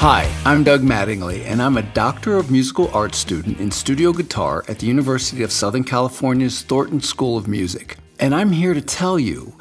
Hi, I'm Doug Mattingly, and I'm a Doctor of Musical Arts student in studio guitar at the University of Southern California's Thornton School of Music. And I'm here to tell you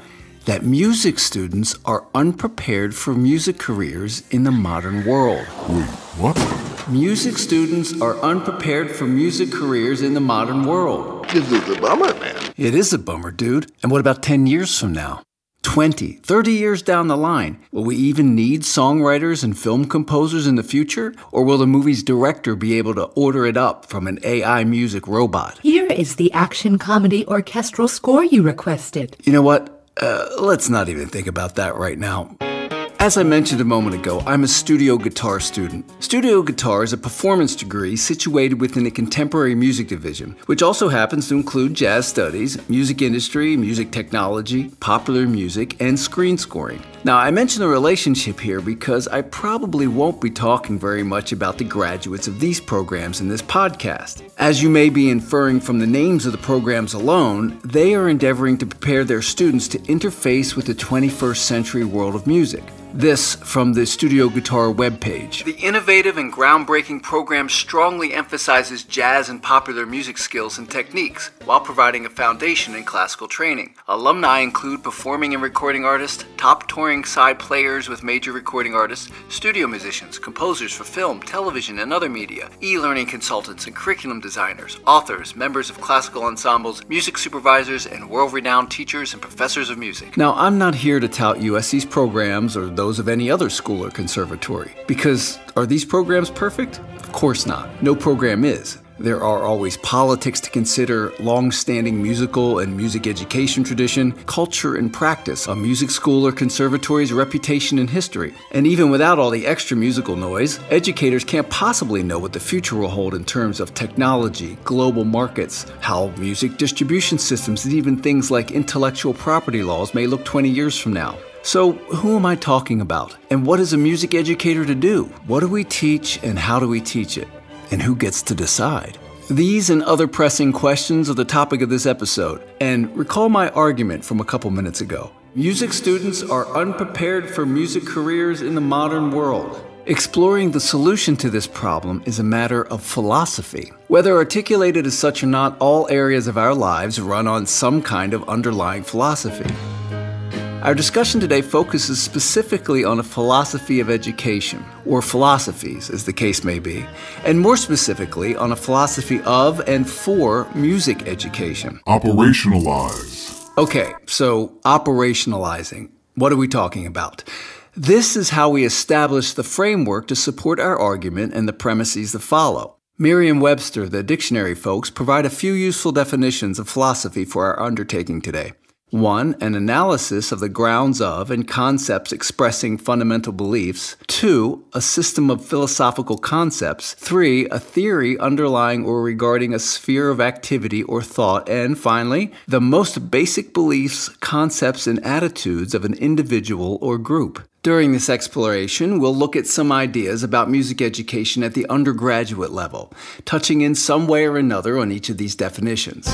that music students are unprepared for music careers in the modern world. Wait, what? Music students are unprepared for music careers in the modern world. This is a bummer, man. It is a bummer, dude. And what about 10 years from now? 20, 30 years down the line, will we even need songwriters and film composers in the future? Or will the movie's director be able to order it up from an AI music robot? Here is the action comedy orchestral score you requested. You know what? Let's not even think about that right now. As I mentioned a moment ago, I'm a studio guitar student. Studio guitar is a performance degree situated within the contemporary music division, which also happens to include jazz studies, music industry, music technology, popular music, and screen scoring. Now, I mention the relationship here because I probably won't be talking very much about the graduates of these programs in this podcast. As you may be inferring from the names of the programs alone, they are endeavoring to prepare their students to interface with the 21st century world of music. This from the Studio Guitar webpage. The innovative and groundbreaking program strongly emphasizes jazz and popular music skills and techniques while providing a foundation in classical training. Alumni include performing and recording artists, top touring side players with major recording artists, studio musicians, composers for film, television, and other media, e-learning consultants and curriculum designers, authors, members of classical ensembles, music supervisors, and world-renowned teachers and professors of music. Now, I'm not here to tout USC's programs or those of any other school or conservatory. Because are these programs perfect? Of course not. No program is. There are always politics to consider, long-standing musical and music education tradition, culture and practice, a music school or conservatory's reputation and history. And even without all the extra musical noise, educators can't possibly know what the future will hold in terms of technology, global markets, how music distribution systems, and even things like intellectual property laws may look 20 years from now. So, who am I talking about? And what is a music educator to do? What do we teach and how do we teach it? And who gets to decide? These and other pressing questions are the topic of this episode. And recall my argument from a couple minutes ago. Music students are unprepared for music careers in the modern world. Exploring the solution to this problem is a matter of philosophy. Whether articulated as such or not, all areas of our lives run on some kind of underlying philosophy. Our discussion today focuses specifically on a philosophy of education, or philosophies as the case may be, and more specifically on a philosophy of and for music education. Operationalize. Okay, so operationalizing. What are we talking about? This is how we establish the framework to support our argument and the premises that follow. Merriam-Webster, the dictionary folks, provide a few useful definitions of philosophy for our undertaking today. 1. An analysis of the grounds of and concepts expressing fundamental beliefs. 2. A system of philosophical concepts. 3. A theory underlying or regarding a sphere of activity or thought. And finally, the most basic beliefs, concepts, and attitudes of an individual or group. During this exploration, we'll look at some ideas about music education at the undergraduate level, touching in some way or another on each of these definitions.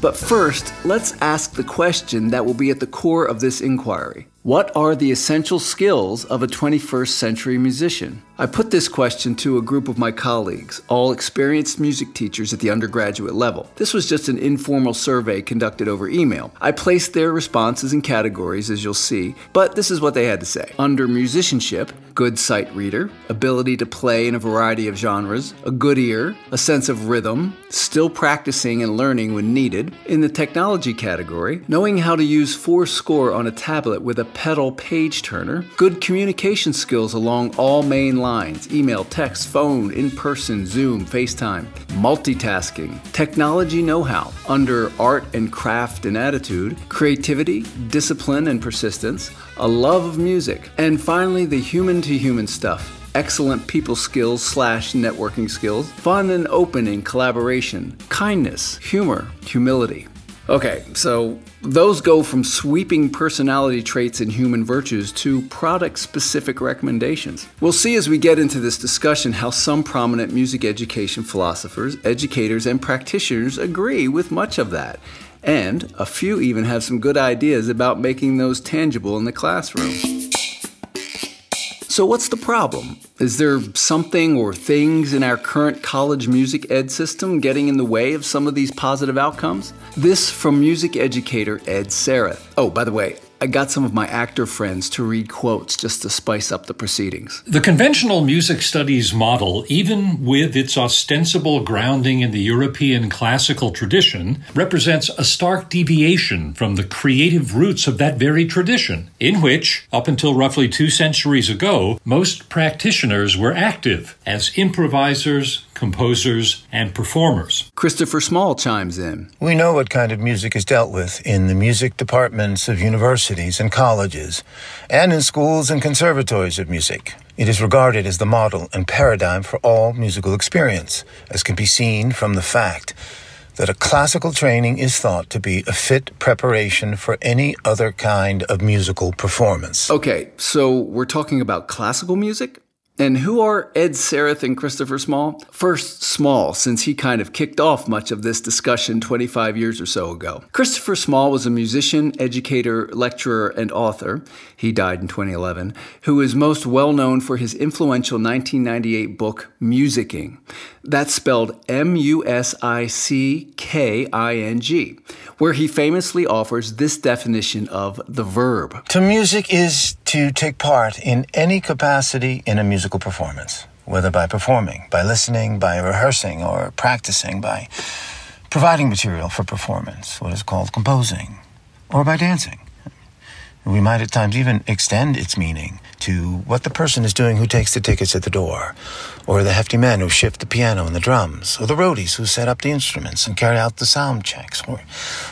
But first, let's ask the question that will be at the core of this inquiry. What are the essential skills of a 21st century musician? I put this question to a group of my colleagues, all experienced music teachers at the undergraduate level. This was just an informal survey conducted over email. I placed their responses in categories, as you'll see, but this is what they had to say. Under musicianship, good sight reader, ability to play in a variety of genres, a good ear, a sense of rhythm, still practicing and learning when needed. In the technology category, knowing how to use 4-score on a tablet with a pedal page turner, good communication skills along all main lines, email, text, phone, in-person, Zoom, FaceTime, multitasking, technology know-how, under art and craft and attitude, creativity, discipline and persistence, a love of music, and finally the human-to-human stuff. Excellent people skills / networking skills, fun and open in collaboration, kindness, humor, humility. Okay, so those go from sweeping personality traits and human virtues to product-specific recommendations. We'll see as we get into this discussion how some prominent music education philosophers, educators, and practitioners agree with much of that. And a few even have some good ideas about making those tangible in the classroom. So what's the problem? Is there something or things in our current college music ed system getting in the way of some of these positive outcomes? This from music educator Ed Sareth. Oh, by the way, I got some of my actor friends to read quotes just to spice up the proceedings. The conventional music studies model, even with its ostensible grounding in the European classical tradition, represents a stark deviation from the creative roots of that very tradition, in which, up until roughly 2 centuries ago, most practitioners were active as improvisers, composers, and performers. Christopher Small chimes in. We know what kind of music is dealt with in the music departments of universities and colleges, and in schools and conservatories of music. It is regarded as the model and paradigm for all musical experience, as can be seen from the fact that a classical training is thought to be a fit preparation for any other kind of musical performance. Okay, so we're talking about classical music? And who are Ed Sareth and Christopher Small? First, Small, since he kind of kicked off much of this discussion 25 years or so ago. Christopher Small was a musician, educator, lecturer, and author. He died in 2011, who is most well known for his influential 1998 book, Musicking. That's spelled M-U-S-I-C-K-I-N-G, where he famously offers this definition of the verb. To music is to take part in any capacity in a musical performance, whether by performing, by listening, by rehearsing, or practicing, by providing material for performance, what is called composing, or by dancing. We might at times even extend its meaning to what the person is doing who takes the tickets at the door, or the hefty men who shift the piano and the drums, or the roadies who set up the instruments and carry out the sound checks, or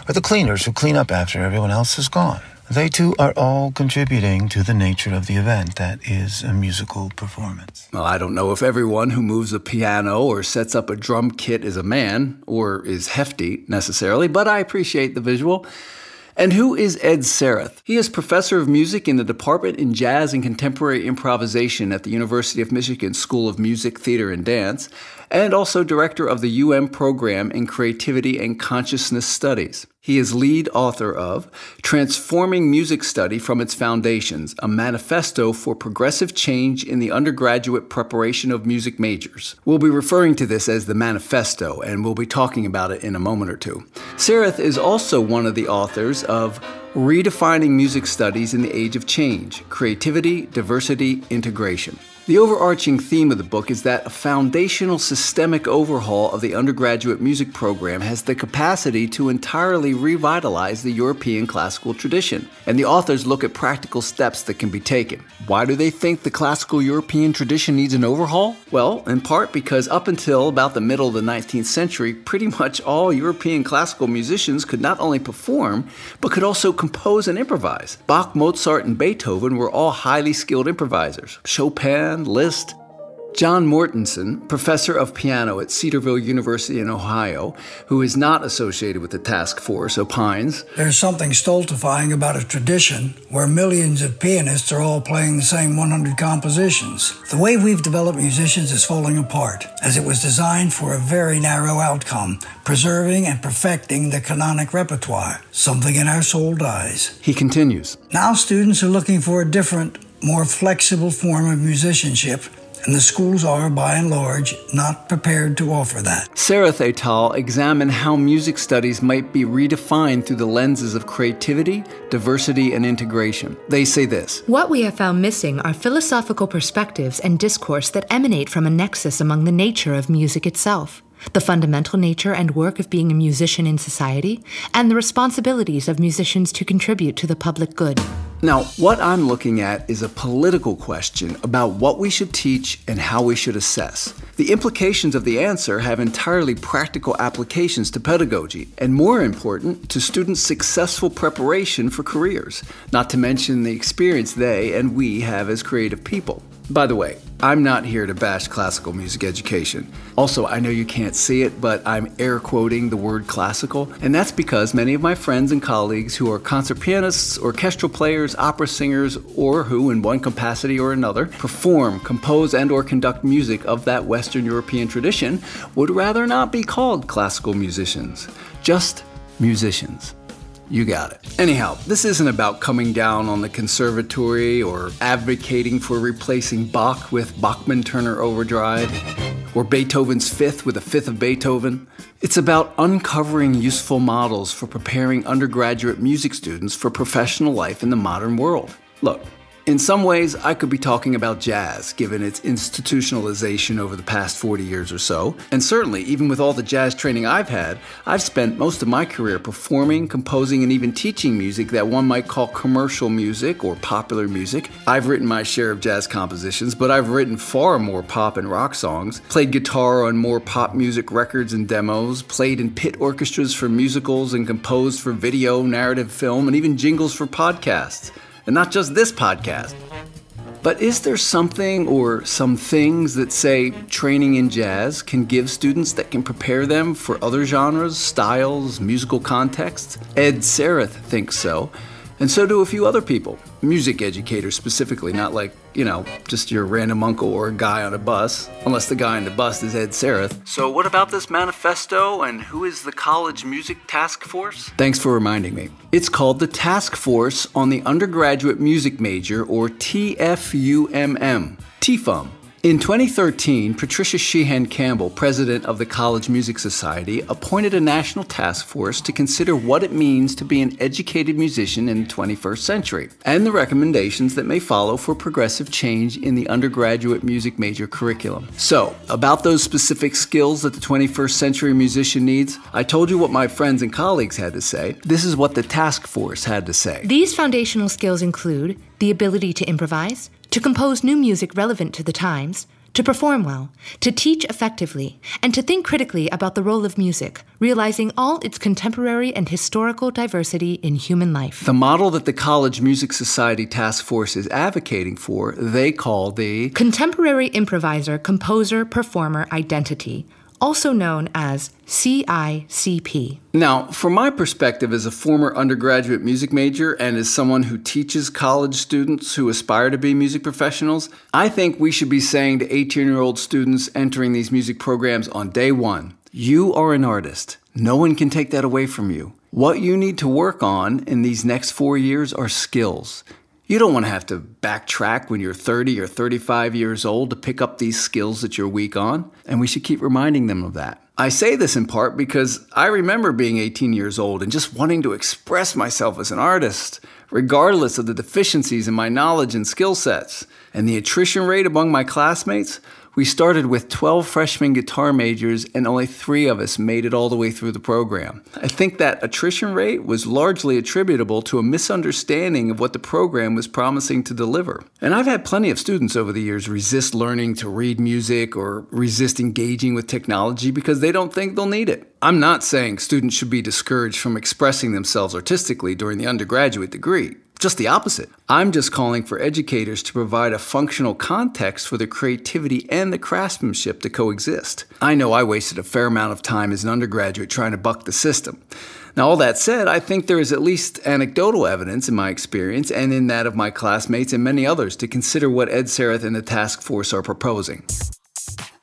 the cleaners who clean up after everyone else is gone. They too are all contributing to the nature of the event that is a musical performance. Well, I don't know if everyone who moves a piano or sets up a drum kit is a man, or is hefty necessarily, but I appreciate the visual. And who is Ed Sareth? He is professor of music in the Department in Jazz and Contemporary Improvisation at the University of Michigan School of Music, Theater, and Dance, and also director of the UM program in Creativity and Consciousness Studies. He is lead author of Transforming Music Study from Its Foundations, a manifesto for progressive change in the undergraduate preparation of music majors. We'll be referring to this as the manifesto, and we'll be talking about it in a moment or two. Sareth is also one of the authors of Redefining Music Studies in the Age of Change, Creativity, Diversity, Integration. The overarching theme of the book is that a foundational systemic overhaul of the undergraduate music program has the capacity to entirely revitalize the European classical tradition, and the authors look at practical steps that can be taken. Why do they think the classical European tradition needs an overhaul? Well, in part because up until about the middle of the 19th century, pretty much all European classical musicians could not only perform, but could also compose and improvise. Bach, Mozart, and Beethoven were all highly skilled improvisers. Chopin, Liszt. John Mortensen, professor of piano at Cedarville University in Ohio, who is not associated with the task force, opines, "There's something stultifying about a tradition where millions of pianists are all playing the same 100 compositions. The way we've developed musicians is falling apart, as it was designed for a very narrow outcome, preserving and perfecting the canonic repertoire. Something in our soul dies." He continues, "Now students are looking for a different, more flexible form of musicianship, and the schools are, by and large, not prepared to offer that." Sareth et al. Examine how music studies might be redefined through the lenses of creativity, diversity, and integration. They say this: What we have found missing are philosophical perspectives and discourse that emanate from a nexus among the nature of music itself, the fundamental nature and work of being a musician in society, and the responsibilities of musicians to contribute to the public good. Now, what I'm looking at is a political question about what we should teach and how we should assess. The implications of the answer have entirely practical applications to pedagogy, and more important, to students' successful preparation for careers, not to mention the experience they and we have as creative people. By the way, I'm not here to bash classical music education. Also, I know you can't see it, but I'm air quoting the word classical, and that's because many of my friends and colleagues who are concert pianists, orchestral players, opera singers, or who, in one capacity or another, perform, compose, and or conduct music of that Western European tradition would rather not be called classical musicians, just musicians. You got it. Anyhow, this isn't about coming down on the conservatory or advocating for replacing Bach with Bachman-Turner Overdrive or Beethoven's Fifth with a fifth of Beethoven. It's about uncovering useful models for preparing undergraduate music students for professional life in the modern world. Look, in some ways, I could be talking about jazz, given its institutionalization over the past 40 years or so. And certainly, even with all the jazz training I've had, I've spent most of my career performing, composing, and even teaching music that one might call commercial music or popular music. I've written my share of jazz compositions, but I've written far more pop and rock songs, played guitar on more pop music records and demos, played in pit orchestras for musicals, and composed for video, narrative film, and even jingles for podcasts. And not just this podcast. But is there something or some things that say training in jazz can give students that can prepare them for other genres, styles, musical contexts? Ed Sarath thinks so. And so do a few other people, music educators specifically, not like, just your random uncle or a guy on a bus, unless the guy on the bus is Ed Sarath. So what about this manifesto, and who is the College Music Task Force? Thanks for reminding me. It's called the Task Force on the Undergraduate Music Major, or TFUMM, TFUM. In 2013, Patricia Sheehan Campbell, president of the College Music Society, appointed a national task force to consider what it means to be an educated musician in the 21st century, and the recommendations that may follow for progressive change in the undergraduate music major curriculum. So, about those specific skills that the 21st century musician needs, I told you what my friends and colleagues had to say. This is what the task force had to say. These foundational skills include the ability to improvise, to compose new music relevant to the times, to perform well, to teach effectively, and to think critically about the role of music, realizing all its contemporary and historical diversity in human life. The model that the College Music Society Task Force is advocating for, they call the Contemporary Improviser Composer Performer Identity, also known as CICP. Now, from my perspective as a former undergraduate music major and as someone who teaches college students who aspire to be music professionals, I think we should be saying to 18-year-old students entering these music programs on day one, you are an artist. No one can take that away from you. What you need to work on in these next 4 years are skills. You don't want to have to backtrack when you're 30 or 35 years old to pick up these skills that you're weak on, and we should keep reminding them of that. I say this in part because I remember being 18 years old and just wanting to express myself as an artist, regardless of the deficiencies in my knowledge and skill sets. And the attrition rate among my classmates, we started with 12 freshman guitar majors and only 3 of us made it all the way through the program. I think that attrition rate was largely attributable to a misunderstanding of what the program was promising to deliver. And I've had plenty of students over the years resist learning to read music or resist engaging with technology because they don't think they'll need it. I'm not saying students should be discouraged from expressing themselves artistically during the undergraduate degree. Just the opposite. I'm just calling for educators to provide a functional context for the creativity and the craftsmanship to coexist. I know I wasted a fair amount of time as an undergraduate trying to buck the system. Now, all that said, I think there is at least anecdotal evidence in my experience and in that of my classmates and many others to consider what Ed Sarath and the task force are proposing.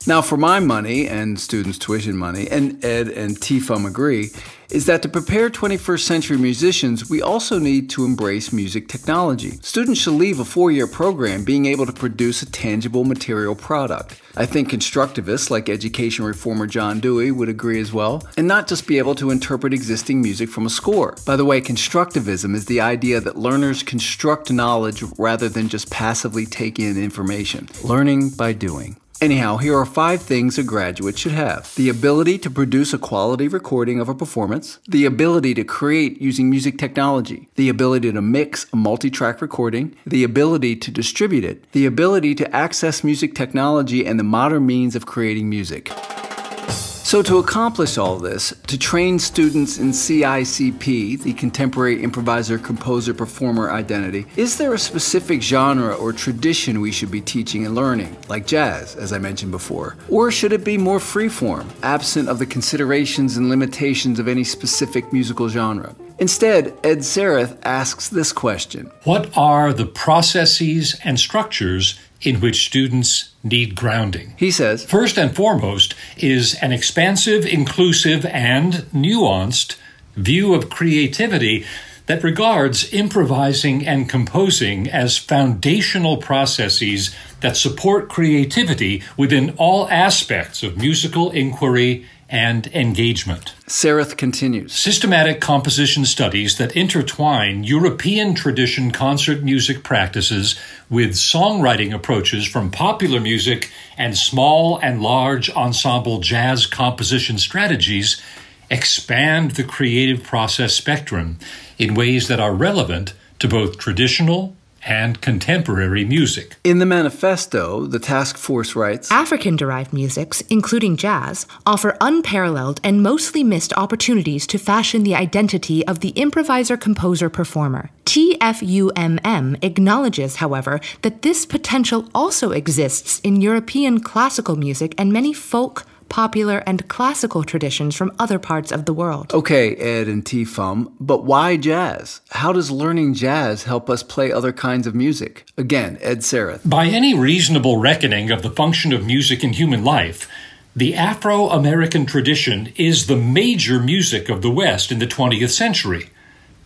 Now, for my money and students' tuition money, and Ed and TFUM agree, is that to prepare 21st century musicians, we also need to embrace music technology. Students should leave a 4-year program being able to produce a tangible material product. I think constructivists like education reformer John Dewey would agree as well, and not just be able to interpret existing music from a score. By the way, constructivism is the idea that learners construct knowledge rather than just passively take in information. Learning by doing. Anyhow, here are 5 things a graduate should have. The ability to produce a quality recording of a performance, the ability to create using music technology, the ability to mix a multi-track recording, the ability to distribute it, the ability to access music technology and the modern means of creating music. So to accomplish all this, to train students in CICP, the Contemporary Improviser Composer Performer Identity, is there a specific genre or tradition we should be teaching and learning, like jazz, as I mentioned before? Or should it be more freeform, absent of the considerations and limitations of any specific musical genre? Instead, Ed Sarath asks this question. What are the processes and structures in which students need grounding? He says, first and foremost is an expansive, inclusive, and nuanced view of creativity that regards improvising and composing as foundational processes that support creativity within all aspects of musical inquiry and engagement. Sareth continues. Systematic composition studies that intertwine European tradition concert music practices with songwriting approaches from popular music and small and large ensemble jazz composition strategies expand the creative process spectrum in ways that are relevant to both traditional and contemporary music. In the manifesto, the task force writes, African-derived musics, including jazz, offer unparalleled and mostly missed opportunities to fashion the identity of the improviser-composer-performer. TFUMM acknowledges, however, that this potential also exists in European classical music and many folk, popular, and classical traditions from other parts of the world. Okay, Ed and TFUM, but why jazz? How does learning jazz help us play other kinds of music? Again, Ed Sareth. By any reasonable reckoning of the function of music in human life, the Afro-American tradition is the major music of the West in the 20th century,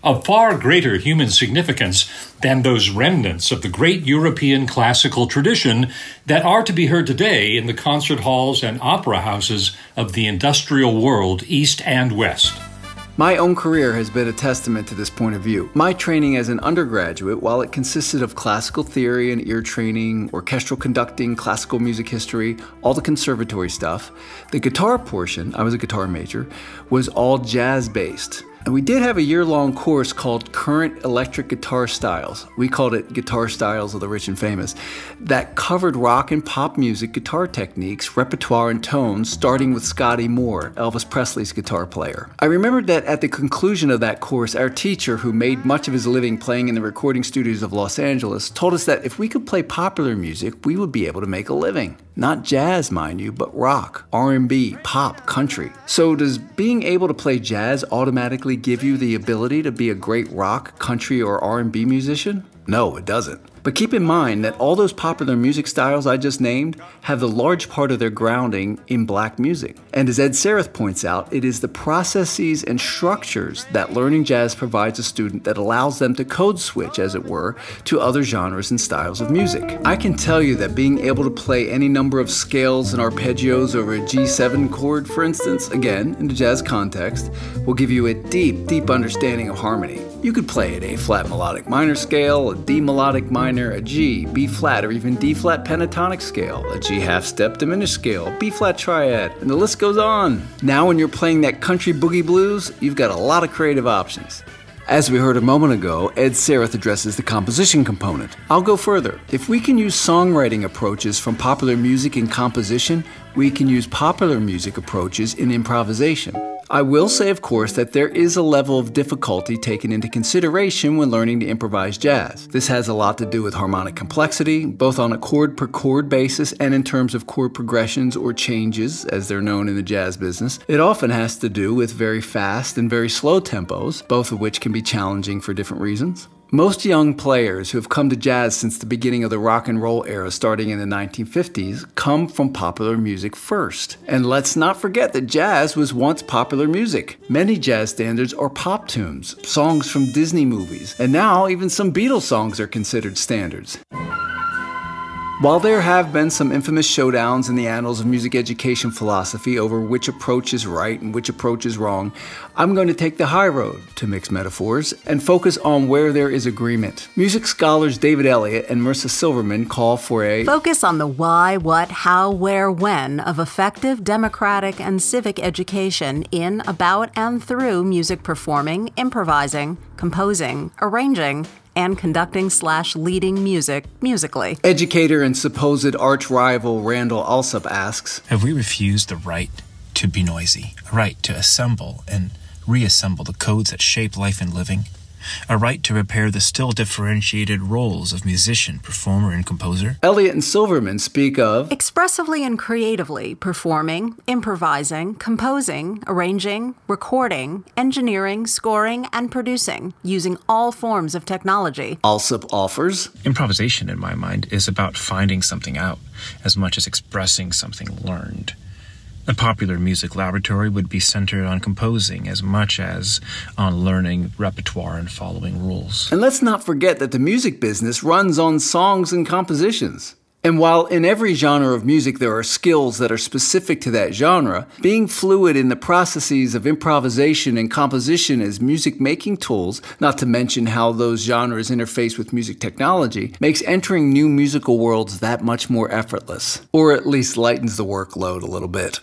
of far greater human significance than those remnants of the great European classical tradition that are to be heard today in the concert halls and opera houses of the industrial world, East and West. My own career has been a testament to this point of view. My training as an undergraduate, while it consisted of classical theory and ear training, orchestral conducting, classical music history, all the conservatory stuff, the guitar portion, I was a guitar major, was all jazz-based. And we did have a year-long course called Current Electric Guitar Styles. We called it Guitar Styles of the Rich and Famous. That covered rock and pop music guitar techniques, repertoire, and tones, starting with Scotty Moore, Elvis Presley's guitar player. I remembered that at the conclusion of that course, our teacher, who made much of his living playing in the recording studios of Los Angeles, told us that if we could play popular music, we would be able to make a living. Not jazz, mind you, but rock, R&B, pop, country. So does being able to play jazz automatically give you the ability to be a great rock, country, or R&B musician? No, it doesn't. But keep in mind that all those popular music styles I just named have the large part of their grounding in black music. And as Ed Sareth points out, it is the processes and structures that learning jazz provides a student that allows them to code switch, as it were, to other genres and styles of music. I can tell you that being able to play any number of scales and arpeggios over a G7 chord, for instance, again, in the jazz context, will give you a deep, deep understanding of harmony. You could play an A-flat melodic minor scale, a D melodic minor, a G, B-flat, or even D-flat pentatonic scale, a G half-step diminished scale, B-flat triad, and the list goes on. Now when you're playing that country boogie blues, you've got a lot of creative options. As we heard a moment ago, Ed Sareth addresses the composition component. I'll go further. If we can use songwriting approaches from popular music in composition, we can use popular music approaches in improvisation. I will say, of course, that there is a level of difficulty taken into consideration when learning to improvise jazz. This has a lot to do with harmonic complexity, both on a chord-per-chord basis and in terms of chord progressions or changes, as they're known in the jazz business. It often has to do with very fast and very slow tempos, both of which can be challenging for different reasons. Most young players who have come to jazz since the beginning of the rock and roll era starting in the 1950s come from popular music first. And let's not forget that jazz was once popular music. Many jazz standards are pop tunes, songs from Disney movies, and now even some Beatles songs are considered standards. While there have been some infamous showdowns in the annals of music education philosophy over which approach is right and which approach is wrong, I'm going to take the high road, to mix metaphors, and focus on where there is agreement. Music scholars David Elliott and Marissa Silverman call for a focus on the why, what, how, where, when of effective democratic and civic education in, about, and through music performing, improvising, composing, arranging, and conducting/leading music musically. Educator and supposed arch-rival Randall Alsop asks, have we refused the right to be noisy, a right to assemble and reassemble the codes that shape life and living, a right to repair the still differentiated roles of musician, performer, and composer? Elliott and Silverman speak of expressively and creatively performing, improvising, composing, arranging, recording, engineering, scoring, and producing, using all forms of technology. Alsop offers, improvisation, in my mind, is about finding something out as much as expressing something learned. A popular music laboratory would be centered on composing as much as on learning repertoire and following rules. And let's not forget that the music business runs on songs and compositions. And while in every genre of music there are skills that are specific to that genre, being fluid in the processes of improvisation and composition as music-making tools, not to mention how those genres interface with music technology, makes entering new musical worlds that much more effortless. Or at least lightens the workload a little bit.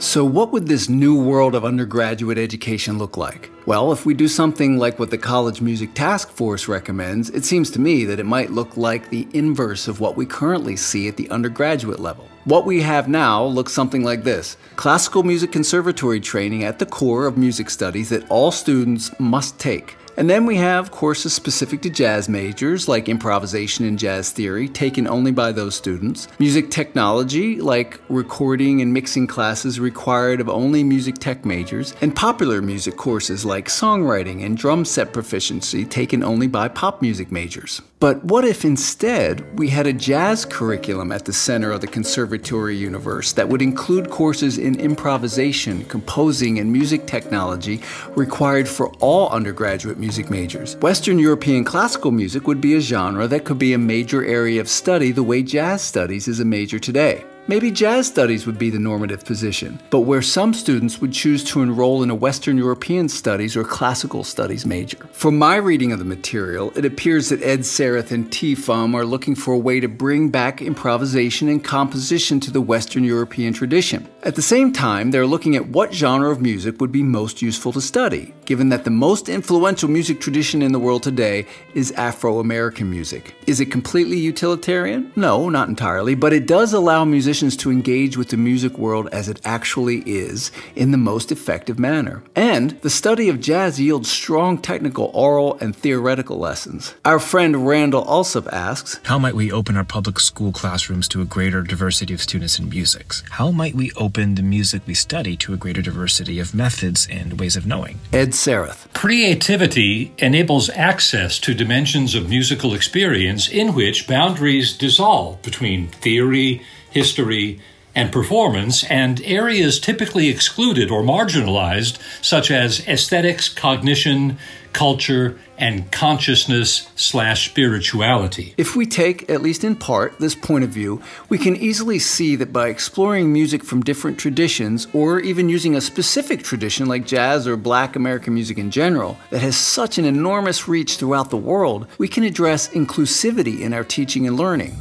So what would this new world of undergraduate education look like? Well, if we do something like what the College Music Task Force recommends, it seems to me that it might look like the inverse of what we currently see at the undergraduate level. What we have now looks something like this: classical music conservatory training at the core of music studies that all students must take. And then we have courses specific to jazz majors, like improvisation and jazz theory, taken only by those students. Music technology, like recording and mixing classes required of only music tech majors. And popular music courses like songwriting and drum set proficiency, taken only by pop music majors. But what if instead we had a jazz curriculum at the center of the conservatory universe that would include courses in improvisation, composing, and music technology required for all undergraduate music majors? Western European classical music would be a genre that could be a major area of study the way jazz studies is a major today. Maybe jazz studies would be the normative position, but where some students would choose to enroll in a Western European studies or classical studies major. From my reading of the material, it appears that Ed Sarath and TFUM are looking for a way to bring back improvisation and composition to the Western European tradition. At the same time, they're looking at what genre of music would be most useful to study, given that the most influential music tradition in the world today is Afro-American music. Is it completely utilitarian? No, not entirely, but it does allow musicians to engage with the music world as it actually is in the most effective manner. And the study of jazz yields strong technical, oral, and theoretical lessons. Our friend Randall Alsop asks, how might we open our public school classrooms to a greater diversity of students in music? How might we open the music we study to a greater diversity of methods and ways of knowing? Ed Sarath. Creativity enables access to dimensions of musical experience in which boundaries dissolve between theory, history, and performance, and areas typically excluded or marginalized, such as aesthetics, cognition, culture, and consciousness/spirituality. If we take, at least in part, this point of view, we can easily see that by exploring music from different traditions, or even using a specific tradition like jazz or Black American music in general, that has such an enormous reach throughout the world, we can address inclusivity in our teaching and learning.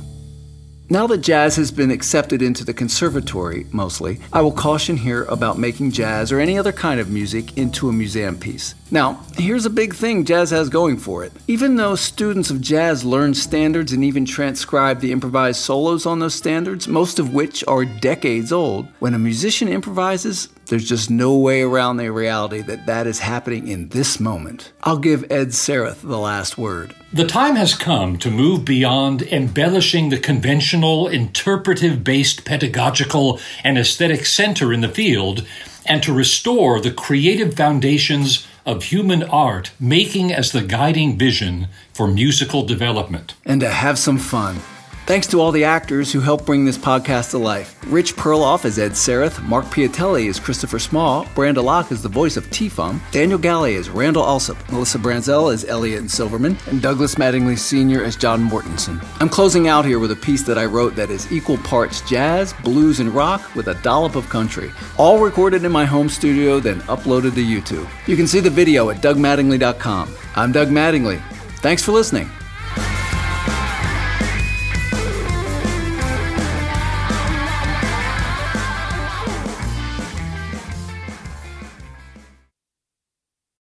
Now that jazz has been accepted into the conservatory, mostly, I will caution here about making jazz or any other kind of music into a museum piece. Now, here's a big thing jazz has going for it. Even though students of jazz learn standards and even transcribe the improvised solos on those standards, most of which are decades old, when a musician improvises, there's just no way around the reality that that is happening in this moment. I'll give Ed Sarath the last word. The time has come to move beyond embellishing the conventional, interpretive-based pedagogical and aesthetic center in the field and to restore the creative foundations of human art, making as the guiding vision for musical development. And to have some fun. Thanks to all the actors who helped bring this podcast to life. Rich Perloff as Ed Sarath, Mark Piatelli as Christopher Small, Branda Locke as the voice of TFUM, Daniel Galley as Randall Alsop, Melissa Branzell as Elliot and Silverman, and Douglas Mattingly Sr. as John Mortensen. I'm closing out here with a piece that I wrote that is equal parts jazz, blues, and rock with a dollop of country. All recorded in my home studio, then uploaded to YouTube. You can see the video at dougmattingly.com. I'm Doug Mattingly. Thanks for listening.